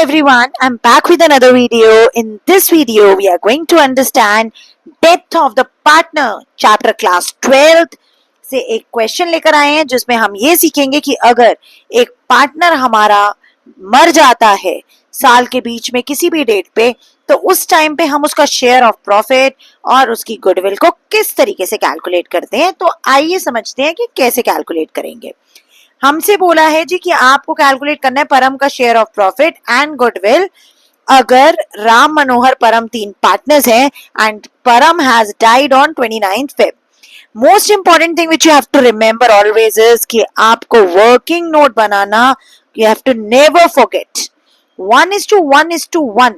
everyone, I'm back with another video. In this video, we are going to understand death of the partner, chapter class 12th से एक question लेकर आए हैं जिसमें हम ये सीखेंगे कि अगर एक पार्टनर हमारा मर जाता है साल के बीच में किसी भी डेट पे, तो उस टाइम पे हम उसका शेयर ऑफ प्रॉफिट और उसकी गुडविल को किस तरीके से कैलकुलेट करते हैं। तो आइए समझते हैं कि कैसे कैलकुलेट करेंगे। हमसे बोला है जी कि आपको कैलकुलेट करना है परम का share of profit and goodwill अगर राम मनोहर परम तीन पार्टनर्स हैं and Param has died on 29 Feb. Most important thing which you have to remember always is कि आपको वर्किंग नोट बनाना, you have to never forget 1:1:1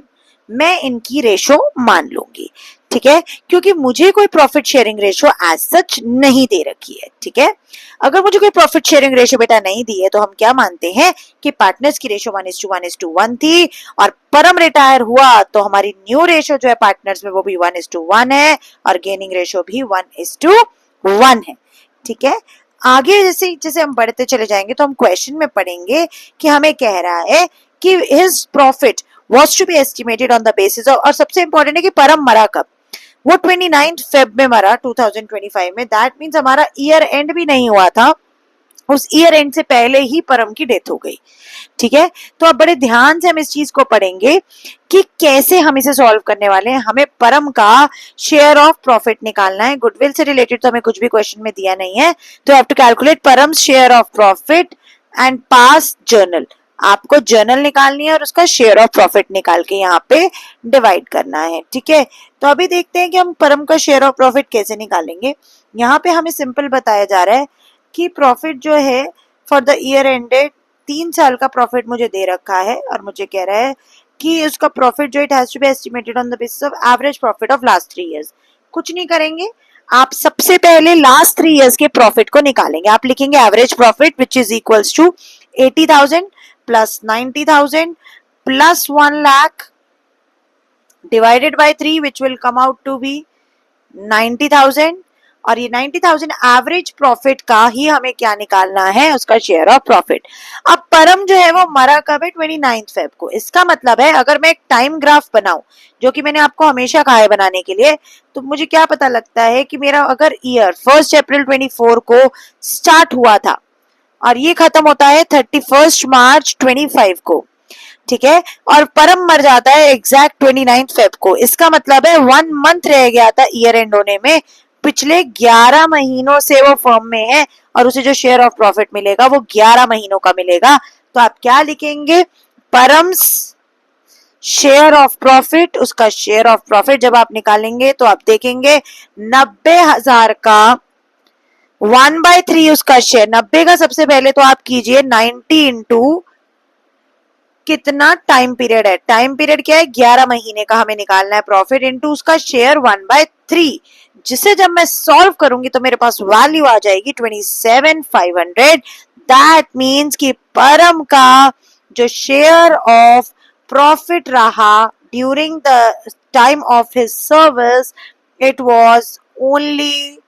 मैं इनकी रेशो मान लूंगी, ठीक है, क्योंकि मुझे कोई profit sharing ratio as such नहीं दे रखी है। ठीक है, अगर मुझे कोई प्रॉफिट शेयरिंग रेशो बेटा नहीं दी है तो हम क्या मानते हैं कि पार्टनर्स की रेशो 1:1:1 थी और परम रिटायर हुआ तो हमारी न्यू रेशो जो है पार्टनर्स में वो भी 1:1 है और गेनिंग रेशो भी 1:1 है। ठीक है, आगे जैसे जैसे हम बढ़ते चले जाएंगे तो हम क्वेश्चन में पढ़ेंगे कि हमें कह रहा है कि his profit was to be estimated on the basis of, और सबसे इंपॉर्टेंट है कि परम मरा कब, वो 29 फेब में मरा 2025 में। दैट मीन्स हमारा ईयर एंड भी नहीं हुआ था, उस ईयर एंड से पहले ही परम की डेथ हो गई। ठीक है, तो अब बड़े ध्यान से हम इस चीज को पढ़ेंगे कि कैसे हम इसे सॉल्व करने वाले हैं। हमें परम का शेयर ऑफ प्रॉफिट निकालना है। गुडविल से रिलेटेड तो हमें कुछ भी क्वेश्चन में दिया नहीं है, तो हैव टू कैलकुलेट परम share of profit and pass journal. आपको जर्नल निकालनी है और उसका शेयर ऑफ प्रॉफिट निकाल के यहाँ पे डिवाइड करना है। ठीक है, तो अभी देखते हैं कि हम परम का शेयर ऑफ प्रॉफिट कैसे निकालेंगे। यहाँ पे हमें सिंपल बताया जा रहा है कि प्रॉफिट जो है फॉर द ईयर एंडेड 3 साल का प्रॉफिट मुझे दे रखा है और मुझे कह रहा है कि उसका प्रॉफिट जो it has to be estimated on the basis of average profit of last 3 years. कुछ नहीं करेंगे, आप सबसे पहले लास्ट 3 इयर्स के प्रॉफिट को निकालेंगे। आप लिखेंगे average profit which is equals to 80,000 plus 90,000 plus 1 lakh divided by 3 which will come out to be 90,000 और ये 90,000 एवरेज प्रॉफिट का ही हमें क्या निकालना है, उसका शेयर ऑफ प्रॉफिट। अब परम जो है वो मरा कब है 29 फेब को। इसका मतलब है अगर मैं एक टाइम ग्राफ बनाऊं, जो कि मैंने आपको हमेशा कहा है बनाने के लिए, तो मुझे क्या पता लगता है कि मेरा अगर ईयर 1 अप्रैल 24 को स्टार्ट हुआ था और ये खत्म होता है 31 मार्च 25 को। ठीक है, और परम मर जाता है एग्जैक्ट 29 फेब को। इसका मतलब है 1 मंथ रह गया था ईयर एंड होने में, पिछले 11 महीनों से वो फर्म में है और उसे जो शेयर ऑफ प्रॉफिट मिलेगा वो 11 महीनों का मिलेगा। तो आप क्या लिखेंगे, परम्स शेयर ऑफ प्रॉफिट, उसका शेयर ऑफ प्रॉफिट जब आप निकालेंगे तो आप देखेंगे 90,000 का 1/3 उसका शेयर। 90 का सबसे पहले तो आप कीजिए 90 इंटू कितना टाइम पीरियड है, टाइम पीरियड क्या है 11 महीने का हमें निकालना है प्रॉफिट, इंटू उसका शेयर 1/3, जिसे जब मैं सॉल्व करूंगी तो मेरे पास वैल्यू आ जाएगी 27,500। दैट मीन्स कि परम का जो शेयर ऑफ प्रॉफिट रहा during the time of his service it was only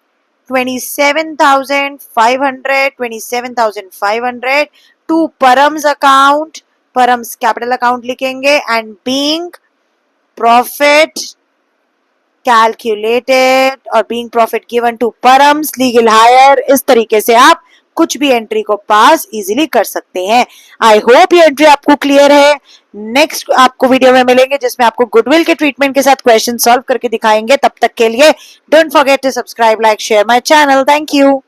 27,500 to Param's account, Param's capital account लिखेंगे and being profit calculated और being profit given to Param's legal hire। इस तरीके से आप कुछ भी एंट्री को पास इजीली कर सकते हैं। आई होप ये एंट्री आपको क्लियर है। नेक्स्ट आपको वीडियो में मिलेंगे जिसमें आपको गुडविल के ट्रीटमेंट के साथ क्वेश्चन सॉल्व करके दिखाएंगे। तब तक के लिए don't forget to subscribe, like, share my channel. Thank you.